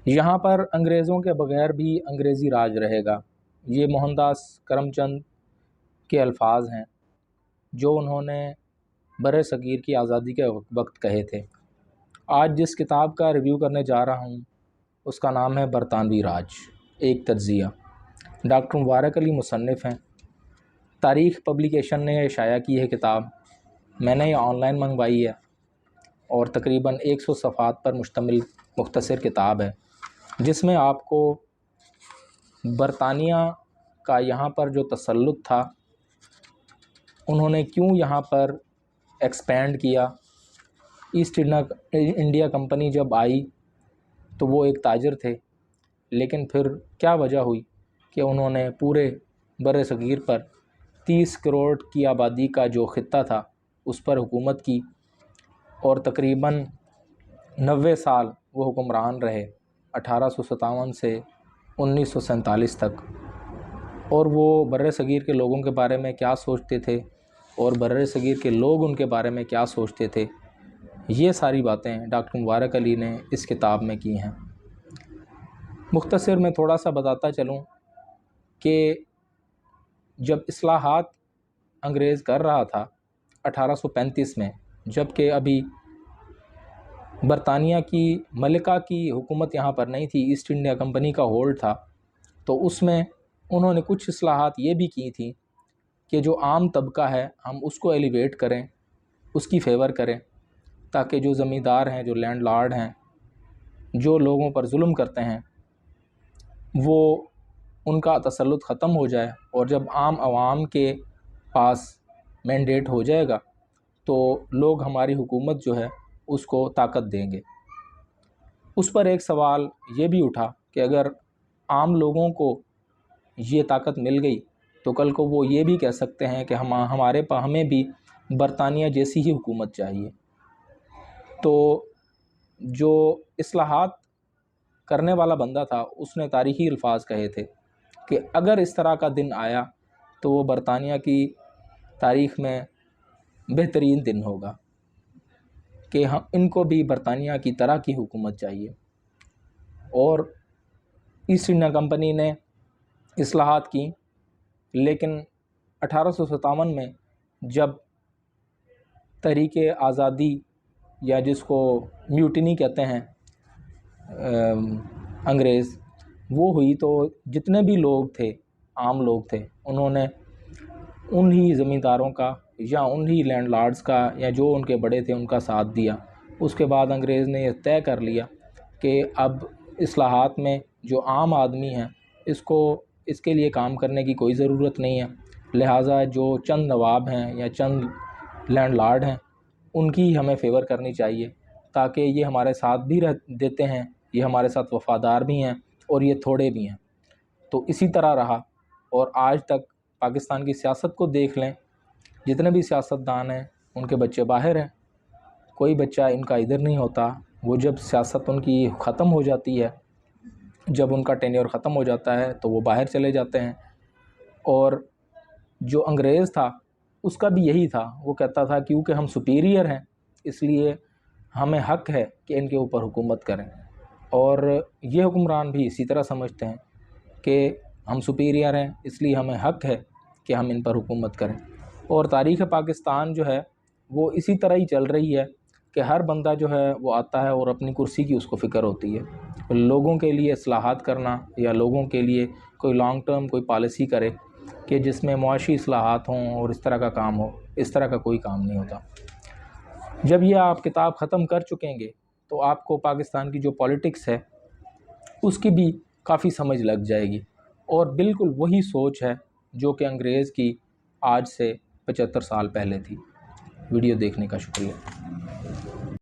یہاں پر انگریزوں کے بغیر بھی انگریزی راج رہے گا، یہ موہن داس کرم چند کے الفاظ ہیں جو انہوں نے بر صغیر کی آزادی کے وقت کہے تھے۔ آج جس کتاب کا ریویو کرنے جا رہا ہوں اس کا نام ہے برطانوی راج، ایک تجزیہ۔ ڈاکٹر مبارک علی مصنف ہیں۔ تاریخ پبلیکیشن نے شائع کی ہے کتاب، میں نے یہ آن لائن منگوائی ہے اور تقریباً 100 صفحات پر مشتمل مختصر کتاب ہے، جس میں آپ کو برطانیہ کا یہاں پر جو تسلط تھا، انہوں نے کیوں یہاں پر ایکسپینڈ کیا۔ ایسٹ انڈیا کمپنی جب آئی تو وہ ایک تاجر تھے، لیکن پھر کیا وجہ ہوئی کہ انہوں نے پورے بر صغیر پر 30 کروڑ کی آبادی کا جو خطہ تھا اس پر حکومت کی، اور تقریباً 90 سال وہ حکمران رہے، 1857 سے 1947 تک۔ اور وہ بر صغیر کے لوگوں کے بارے میں کیا سوچتے تھے اور بر صغیر کے لوگ ان کے بارے میں کیا سوچتے تھے، یہ ساری باتیں ڈاکٹر مبارک علی نے اس کتاب میں کی ہیں۔ مختصر میں تھوڑا سا بتاتا چلوں کہ جب اصلاحات انگریز کر رہا تھا 1835 میں، جب کہ ابھی برطانیہ کی ملکہ کی حکومت یہاں پر نہیں تھی، ایسٹ انڈیا کمپنی کا ہولڈ تھا، تو اس میں انہوں نے کچھ اصلاحات یہ بھی کی تھیں کہ جو عام طبقہ ہے ہم اس کو ایلیویٹ کریں، اس کی فیور کریں، تاکہ جو زمیندار ہیں، جو لینڈ لارڈ ہیں، جو لوگوں پر ظلم کرتے ہیں، وہ ان کا تسلط ختم ہو جائے، اور جب عام عوام کے پاس مینڈیٹ ہو جائے گا تو لوگ ہماری حکومت جو ہے اس کو طاقت دیں گے۔ اس پر ایک سوال یہ بھی اٹھا کہ اگر عام لوگوں کو یہ طاقت مل گئی تو کل کو وہ یہ بھی کہہ سکتے ہیں کہ ہمیں بھی برطانیہ جیسی ہی حکومت چاہیے۔ تو جو اصلاحات کرنے والا بندہ تھا اس نے تاریخی الفاظ کہے تھے کہ اگر اس طرح کا دن آیا تو وہ برطانیہ کی تاریخ میں بہترین دن ہوگا، کہ ان کو بھی برطانیہ کی طرح کی حکومت چاہیے۔ اور ایسٹ انڈیا کمپنی نے اصلاحات کی، لیکن 1857 میں جب تحریک آزادی یا جس کو میوٹنی کہتے ہیں انگریز، وہ ہوئی تو جتنے بھی لوگ تھے، عام لوگ تھے، انہوں نے انہی زمینداروں کا یا انہی لینڈ لارڈز کا یا جو ان کے بڑے تھے ان کا ساتھ دیا۔ اس کے بعد انگریز نے یہ طے کر لیا کہ اب اصلاحات میں جو عام آدمی ہیں اس کے لیے کام کرنے کی کوئی ضرورت نہیں ہے، لہٰذا جو چند نواب ہیں یا چند لینڈ لارڈ ہیں ان کی ہمیں فیور کرنی چاہیے، تاکہ یہ ہمارے ساتھ بھی دیتے ہیں، یہ ہمارے ساتھ وفادار بھی ہیں اور یہ تھوڑے بھی ہیں۔ تو اسی طرح رہا، اور آج تک پاکستان کی سیاست کو دیکھ لیں، جتنے بھی سیاستدان ہیں ان کے بچے باہر ہیں، کوئی بچہ ان کا ادھر نہیں ہوتا۔ وہ جب سیاست ان کی ختم ہو جاتی ہے، جب ان کا ٹینیور ختم ہو جاتا ہے تو وہ باہر چلے جاتے ہیں۔ اور جو انگریز تھا اس کا بھی یہی تھا، وہ کہتا تھا کیونکہ ہم سپیریئر ہیں اس لیے ہمیں حق ہے کہ ان کے اوپر حکومت کریں، اور یہ حکمران بھی اسی طرح سمجھتے ہیں کہ ہم سپیریئر ہیں اس لیے ہمیں حق ہے کہ ہم ان پر حکومت کریں۔ اور تاریخ پاکستان جو ہے وہ اسی طرح ہی چل رہی ہے کہ ہر بندہ جو ہے وہ آتا ہے اور اپنی کرسی کی اس کو فکر ہوتی ہے، لوگوں کے لیے اصلاحات کرنا یا لوگوں کے لیے کوئی لانگ ٹرم کوئی پالیسی کرے کہ جس میں معاشی اصلاحات ہوں اور اس طرح کا کام ہو، اس طرح کا کوئی کام نہیں ہوتا۔ جب یہ آپ کتاب ختم کر چکیں گے تو آپ کو پاکستان کی جو پولیٹکس ہے اس کی بھی کافی سمجھ لگ جائے گی، اور بالکل وہی سوچ ہے جو کہ انگریز کی آج سے 75 سال پہلے تھی۔ ویڈیو دیکھنے کا شکریہ۔